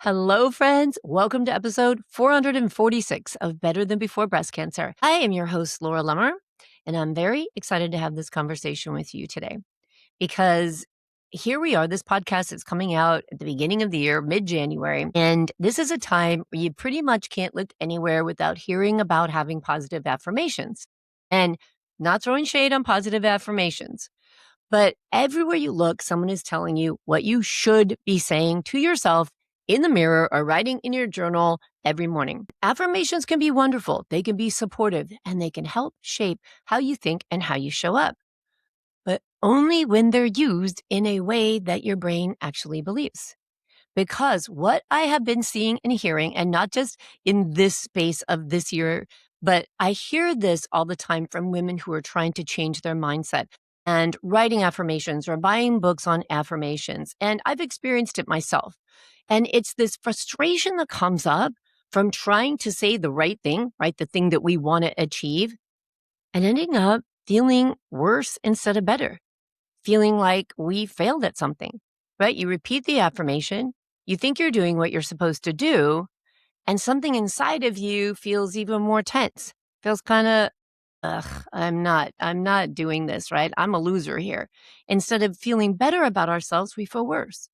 Hello, friends. Welcome to episode 446 of Better Than Before Breast Cancer. I am your host, Laura Lummer, and I'm very excited to have this conversation with you today because here we are. This podcast is coming out at the beginning of the year, mid-January, and this is a time where you pretty much can't look anywhere without hearing about having positive affirmations. And not throwing shade on positive affirmations, but everywhere you look, someone is telling you what you should be saying to yourself in the mirror or writing in your journal every morning. Affirmations can be wonderful. They can be supportive and they can help shape how you think and how you show up, but only when they're used in a way that your brain actually believes. Because what I have been seeing and hearing, and not just in this space of this year, but I hear this all the time from women who are trying to change their mindset and writing affirmations or buying books on affirmations. And I've experienced it myself. And it's this frustration that comes up from trying to say the right thing, right? The thing that we want to achieve, and ending up feeling worse instead of better, feeling like we failed at something, right? You repeat the affirmation, you think you're doing what you're supposed to do, and something inside of you feels even more tense, feels kind of, ugh, I'm not doing this, right? I'm a loser here. Instead of feeling better about ourselves, we feel worse.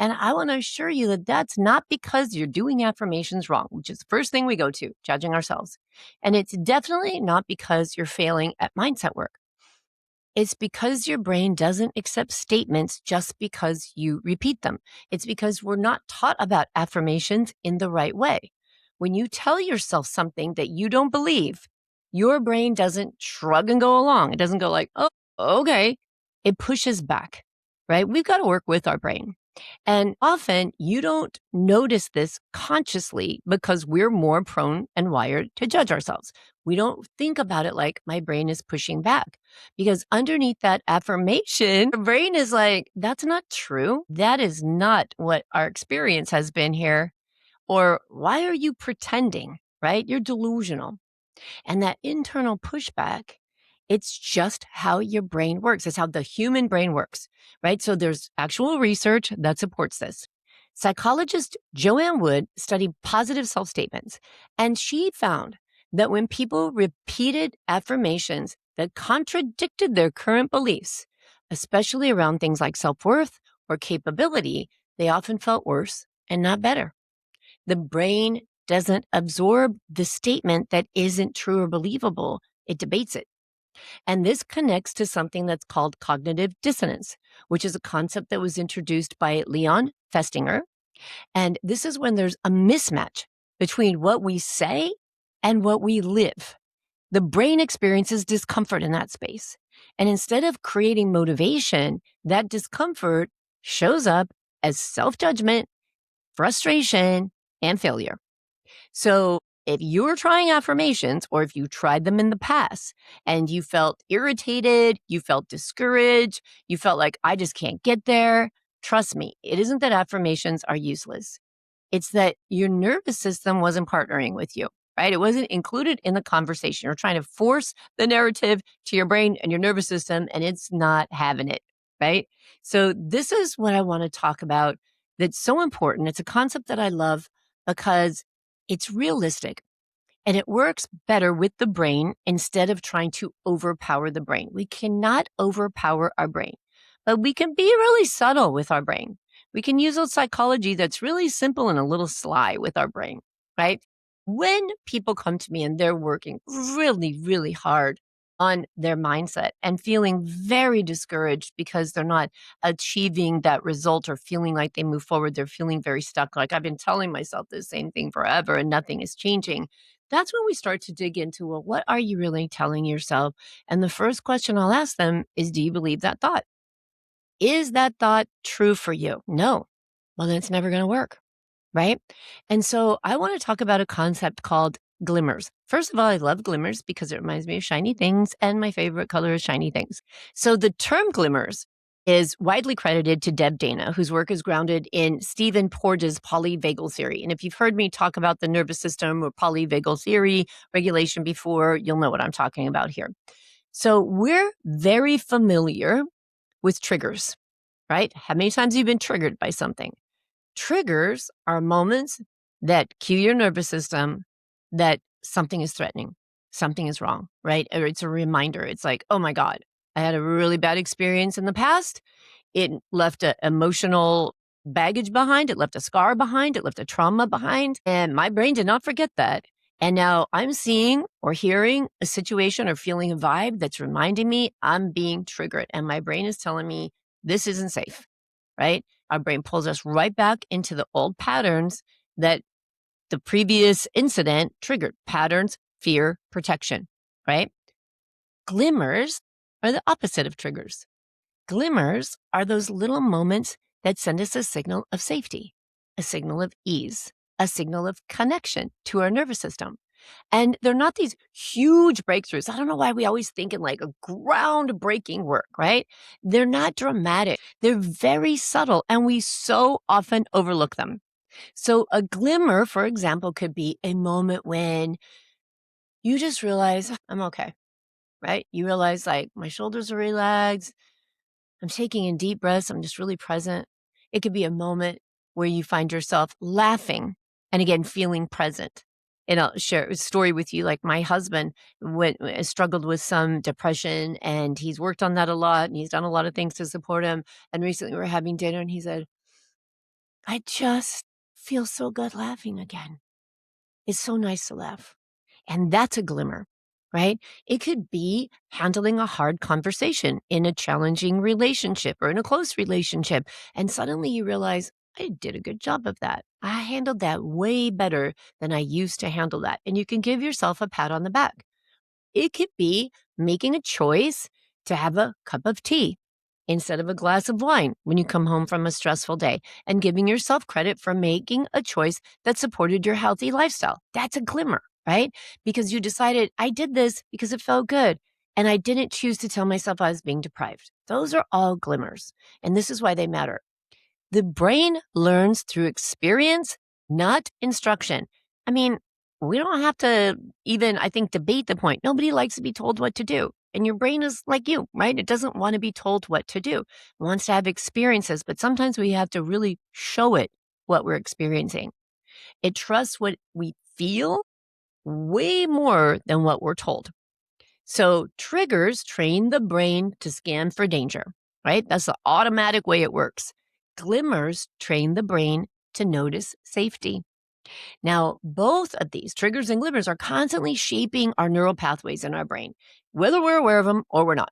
And I want to assure you that that's not because you're doing affirmations wrong, which is the first thing we go to, judging ourselves. And it's definitely not because you're failing at mindset work. It's because your brain doesn't accept statements just because you repeat them. It's because we're not taught about affirmations in the right way. When you tell yourself something that you don't believe, your brain doesn't shrug and go along. It doesn't go like, oh, okay. It pushes back, right? We've got to work with our brain. And often you don't notice this consciously because we're more prone and wired to judge ourselves. We don't think about it like my brain is pushing back because underneath that affirmation, the brain is like, that's not true. That is not what our experience has been here. Or why are you pretending, right? You're delusional. And that internal pushback, it's just how your brain works. It's how the human brain works, right? So there's actual research that supports this. Psychologist Joanne Wood studied positive self-statements, and she found that when people repeated affirmations that contradicted their current beliefs, especially around things like self-worth or capability, they often felt worse and not better. The brain doesn't absorb the statement that isn't true or believable. It debates it. And this connects to something that's called cognitive dissonance, which is a concept that was introduced by Leon Festinger. And this is when there's a mismatch between what we say and what we live. The brain experiences discomfort in that space. And instead of creating motivation, that discomfort shows up as self-judgment, frustration, and failure. So if you're trying affirmations or if you tried them in the past and you felt irritated, you felt discouraged, you felt like I just can't get there, trust me, it isn't that affirmations are useless. It's that your nervous system wasn't partnering with you, right? It wasn't included in the conversation. You're trying to force the narrative to your brain and your nervous system, and it's not having it, right? So this is what I want to talk about that's so important. It's a concept that I love because it's realistic and it works better with the brain instead of trying to overpower the brain. We cannot overpower our brain, but we can be really subtle with our brain. We can use a psychology that's really simple and a little sly with our brain, right? When people come to me and they're working really, really hard on their mindset and feeling very discouraged because they're not achieving that result or feeling like they move forward, they're feeling very stuck. Like I've been telling myself the same thing forever and nothing is changing. That's when we start to dig into, well, what are you really telling yourself? And the first question I'll ask them is, do you believe that thought? Is that thought true for you? No. Well, then it's never going to work, right? And so I want to talk about a concept called glimmers. First of all, I love glimmers because it reminds me of shiny things, and my favorite color is shiny things. So the term glimmers is widely credited to Deb Dana, whose work is grounded in Stephen Porges' polyvagal theory. And if you've heard me talk about the nervous system or polyvagal theory regulation before, you'll know what I'm talking about here. So we're very familiar with triggers, right? How many times have you been triggered by something? Triggers are moments that cue your nervous system that something is threatening, something is wrong, right? Or it's a reminder. It's like, oh my God, I had a really bad experience in the past. It left an emotional baggage behind. It left a scar behind. It left a trauma behind. And my brain did not forget that. And now I'm seeing or hearing a situation or feeling a vibe that's reminding me I'm being triggered. And my brain is telling me this isn't safe, right? Our brain pulls us right back into the old patterns that the previous incident triggered. Patterns, fear, protection, right? Glimmers are the opposite of triggers. Glimmers are those little moments that send us a signal of safety, a signal of ease, a signal of connection to our nervous system. And they're not these huge breakthroughs. I don't know why we always think in like a groundbreaking work, right? They're not dramatic. They're very subtle and we so often overlook them. So a glimmer, for example, could be a moment when you just realize I'm okay, right? You realize like my shoulders are relaxed. I'm taking in deep breaths. I'm just really present. It could be a moment where you find yourself laughing and again, feeling present. And I'll share a story with you. Like my husband struggled with some depression and he's worked on that a lot and he's done a lot of things to support him. And recently we were having dinner and he said, I just feel so good laughing again. It's so nice to laugh. And that's a glimmer, right? It could be handling a hard conversation in a challenging relationship or in a close relationship. And suddenly you realize, I did a good job of that. I handled that way better than I used to handle that. And you can give yourself a pat on the back. It could be making a choice to have a cup of tea instead of a glass of wine when you come home from a stressful day and giving yourself credit for making a choice that supported your healthy lifestyle. That's a glimmer, right? Because you decided I did this because it felt good and I didn't choose to tell myself I was being deprived. Those are all glimmers. And this is why they matter. The brain learns through experience, not instruction. I mean, we don't have to even, I think, debate the point. Nobody likes to be told what to do. And your brain is like you, right? It doesn't want to be told what to do. It wants to have experiences, but sometimes we have to really show it what we're experiencing. It trusts what we feel way more than what we're told. So triggers train the brain to scan for danger, right? That's the automatic way it works. Glimmers train the brain to notice safety. Now, both of these triggers and glimmers are constantly shaping our neural pathways in our brain, whether we're aware of them or we're not.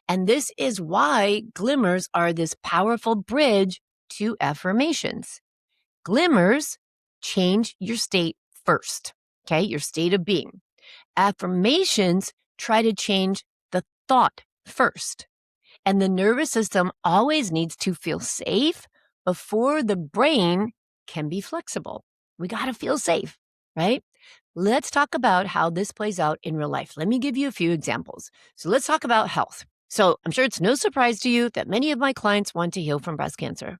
And this is why glimmers are this powerful bridge to affirmations. Glimmers change your state first, okay? Your state of being. Affirmations try to change the thought first. And the nervous system always needs to feel safe before the brain can be flexible. We got to feel safe, right? Let's talk about how this plays out in real life. Let me give you a few examples. So let's talk about health. So I'm sure it's no surprise to you that many of my clients want to heal from breast cancer.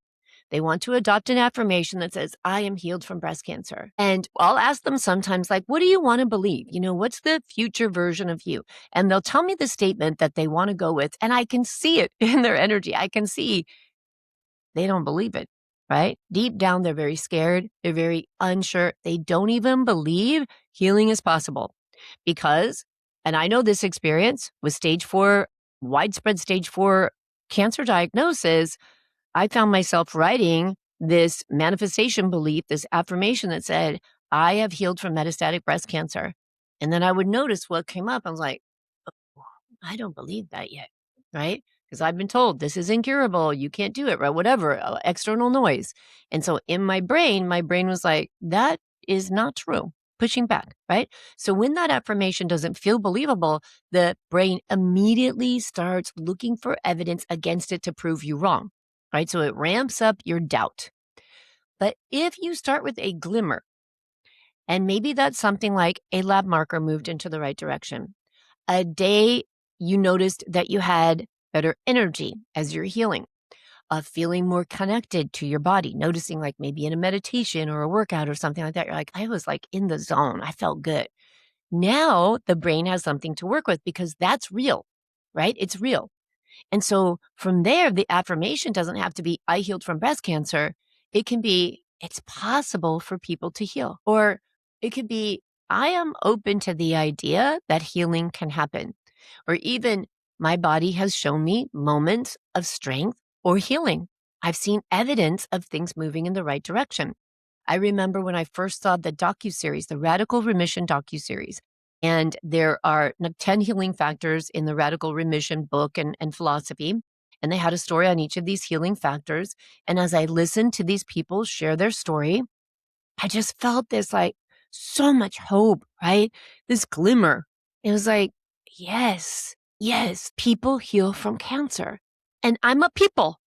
They want to adopt an affirmation that says, I am healed from breast cancer. And I'll ask them sometimes, like, what do you want to believe? You know, what's the future version of you? And they'll tell me the statement that they want to go with. And I can see it in their energy. I can see they don't believe it, right? Deep down, they're very scared. They're very unsure. They don't even believe healing is possible because, and I know this experience with widespread stage 4 cancer diagnosis, I found myself writing this manifestation belief, this affirmation that said, I have healed from metastatic breast cancer. And then I would notice what came up. I was like, oh, I don't believe that yet, right? Because I've been told this is incurable. You can't do it, right? Whatever, external noise. And so in my brain was like, that is not true. Pushing back, right? So when that affirmation doesn't feel believable, the brain immediately starts looking for evidence against it to prove you wrong, right? So it ramps up your doubt. But if you start with a glimmer, and maybe that's something like a lab marker moved into the right direction, a day you noticed that you had better energy as you're healing, feeling more connected to your body, noticing like maybe in a meditation or a workout or something like that, you're like, I was like in the zone. I felt good. Now the brain has something to work with because that's real, right? It's real. And so from there, the affirmation doesn't have to be, I healed from breast cancer. It can be, it's possible for people to heal. Or it could be, I am open to the idea that healing can happen. Or even, my body has shown me moments of strength or healing. I've seen evidence of things moving in the right direction. I remember when I first saw the docuseries, the Radical Remission docuseries, and there are 10 healing factors in the Radical Remission book and philosophy. And they had a story on each of these healing factors. And as I listened to these people share their story, I just felt this like so much hope, right? This glimmer. It was like, yes, yes, people heal from cancer. And I'm a people.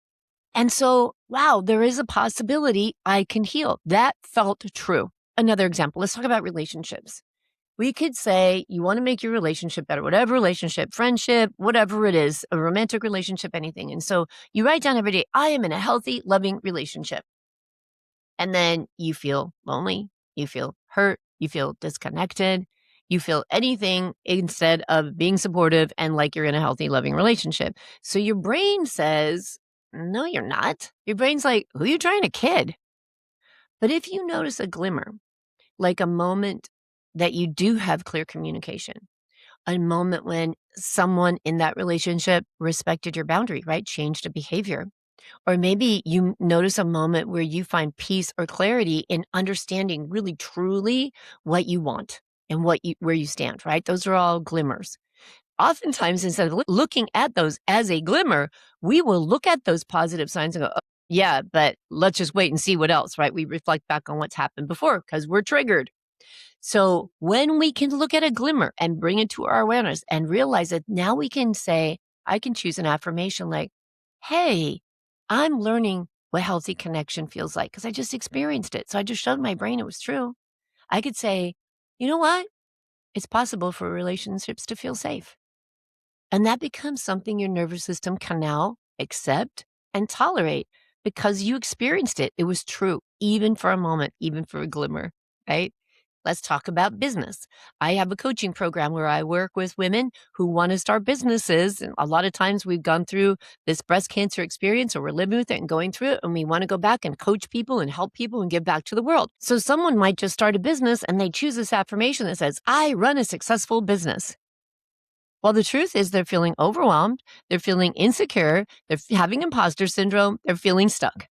And so, wow, there is a possibility I can heal. That felt true. Another example, let's talk about relationships. We could say you want to make your relationship better, whatever relationship, friendship, whatever it is, a romantic relationship, anything. And so you write down every day, I am in a healthy, loving relationship. And then you feel lonely, you feel hurt, you feel disconnected, you feel anything instead of being supportive and like you're in a healthy, loving relationship. So your brain says, no, you're not. Your brain's like, who are you trying to kid? But if you notice a glimmer, like a moment that you do have clear communication, a moment when someone in that relationship respected your boundary, right? Changed a behavior. Or maybe you notice a moment where you find peace or clarity in understanding really truly what you want and where you stand, right? Those are all glimmers. Oftentimes, instead of looking at those as a glimmer, we will look at those positive signs and go, "Oh, yeah, but let's just wait and see what else," right? We reflect back on what's happened before because we're triggered. So when we can look at a glimmer and bring it to our awareness and realize that now we can say, I can choose an affirmation like, hey, I'm learning what healthy connection feels like because I just experienced it. So I just showed my brain it was true. I could say, you know what? It's possible for relationships to feel safe. And that becomes something your nervous system can now accept and tolerate because you experienced it. It was true, even for a moment, even for a glimmer, right? Let's talk about business. I have a coaching program where I work with women who want to start businesses. And a lot of times we've gone through this breast cancer experience or we're living with it and going through it. And we want to go back and coach people and help people and give back to the world. So someone might just start a business and they choose this affirmation that says, I run a successful business. Well, the truth is they're feeling overwhelmed, they're feeling insecure, they're having imposter syndrome, they're feeling stuck.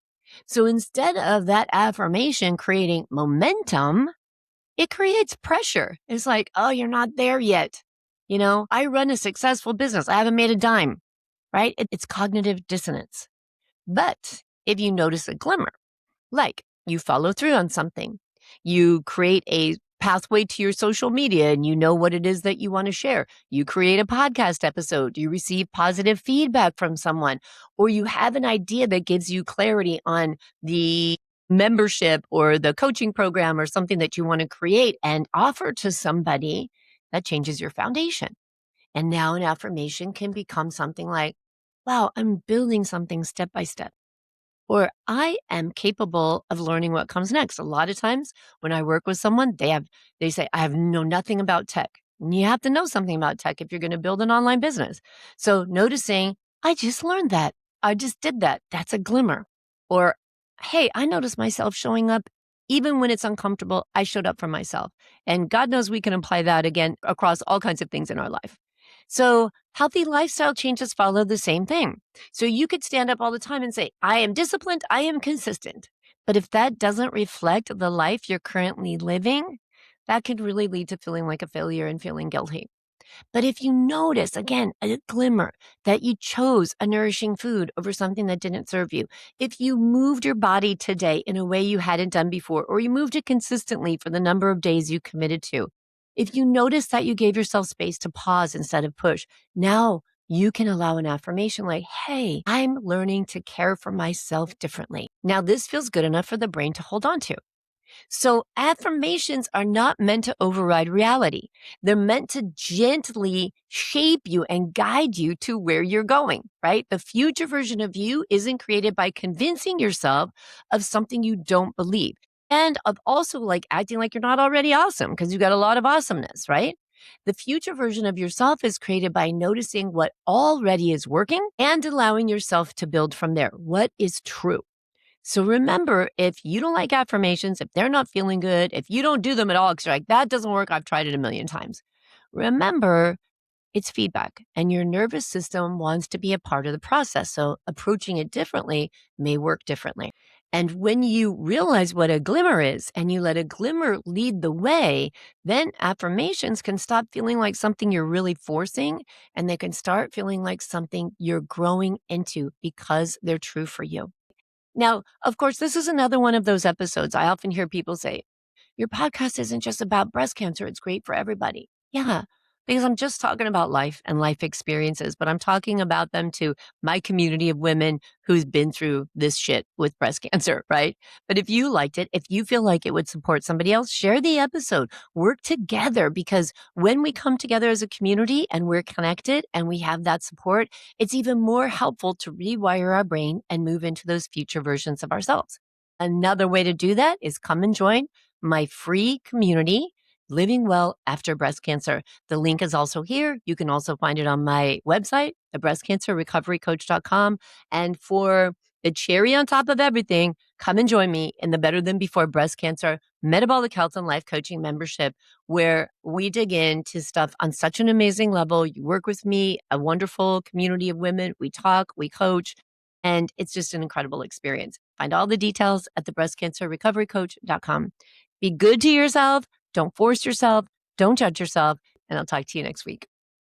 So instead of that affirmation creating momentum, it creates pressure. It's like, oh, you're not there yet. I run a successful business. I haven't made a dime, right? It's cognitive dissonance. But if you notice a glimmer, like you follow through on something, you create a pathway to your social media and you know what it is that you want to share. You create a podcast episode, you receive positive feedback from someone, or you have an idea that gives you clarity on the membership or the coaching program or something that you want to create and offer to somebody, that changes your foundation. And now an affirmation can become something like, wow, I'm building something step by step. Or I am capable of learning what comes next. A lot of times when I work with someone, they say, I have know nothing about tech. And you have to know something about tech if you're going to build an online business. So noticing, I just learned that. I just did that. That's a glimmer. Or, hey, I notice myself showing up even when it's uncomfortable. I showed up for myself. And God knows we can apply that again across all kinds of things in our life. So healthy lifestyle changes follow the same thing. So you could stand up all the time and say, I am disciplined, I am consistent. But if that doesn't reflect the life you're currently living, that could really lead to feeling like a failure and feeling guilty. But if you notice, again, a glimmer that you chose a nourishing food over something that didn't serve you, if you moved your body today in a way you hadn't done before, or you moved it consistently for the number of days you committed to, if you notice that you gave yourself space to pause instead of push, now you can allow an affirmation like, hey, I'm learning to care for myself differently. Now, this feels good enough for the brain to hold on to. So affirmations are not meant to override reality. They're meant to gently shape you and guide you to where you're going, right? The future version of you isn't created by convincing yourself of something you don't believe and of also like acting like you're not already awesome because you got a lot of awesomeness, right? The future version of yourself is created by noticing what already is working and allowing yourself to build from there. What is true? So remember, if you don't like affirmations, if they're not feeling good, if you don't do them at all, because you're like, that doesn't work, I've tried it a million times. Remember, it's feedback, and your nervous system wants to be a part of the process. So approaching it differently may work differently. And when you realize what a glimmer is and you let a glimmer lead the way, then affirmations can stop feeling like something you're really forcing, and they can start feeling like something you're growing into because they're true for you. Now, of course, this is another one of those episodes. I often hear people say, your podcast isn't just about breast cancer, it's great for everybody. Yeah, because I'm just talking about life and life experiences, but I'm talking about them to my community of women who's been through this shit with breast cancer, right? But if you liked it, if you feel like it would support somebody else, share the episode. Work together, because when we come together as a community and we're connected and we have that support, it's even more helpful to rewire our brain and move into those future versions of ourselves. Another way to do that is come and join my free community, Living Well After Breast Cancer. The link is also here. You can also find it on my website, thebreastcancerrecoverycoach.com. And for the cherry on top of everything, come and join me in the Better Than Before Breast Cancer Metabolic Health and Life Coaching membership, where we dig into stuff on such an amazing level. You work with me, a wonderful community of women. We talk, we coach, and it's just an incredible experience. Find all the details at thebreastcancerrecoverycoach.com. Be good to yourself. Don't force yourself. Don't judge yourself. And I'll talk to you next week.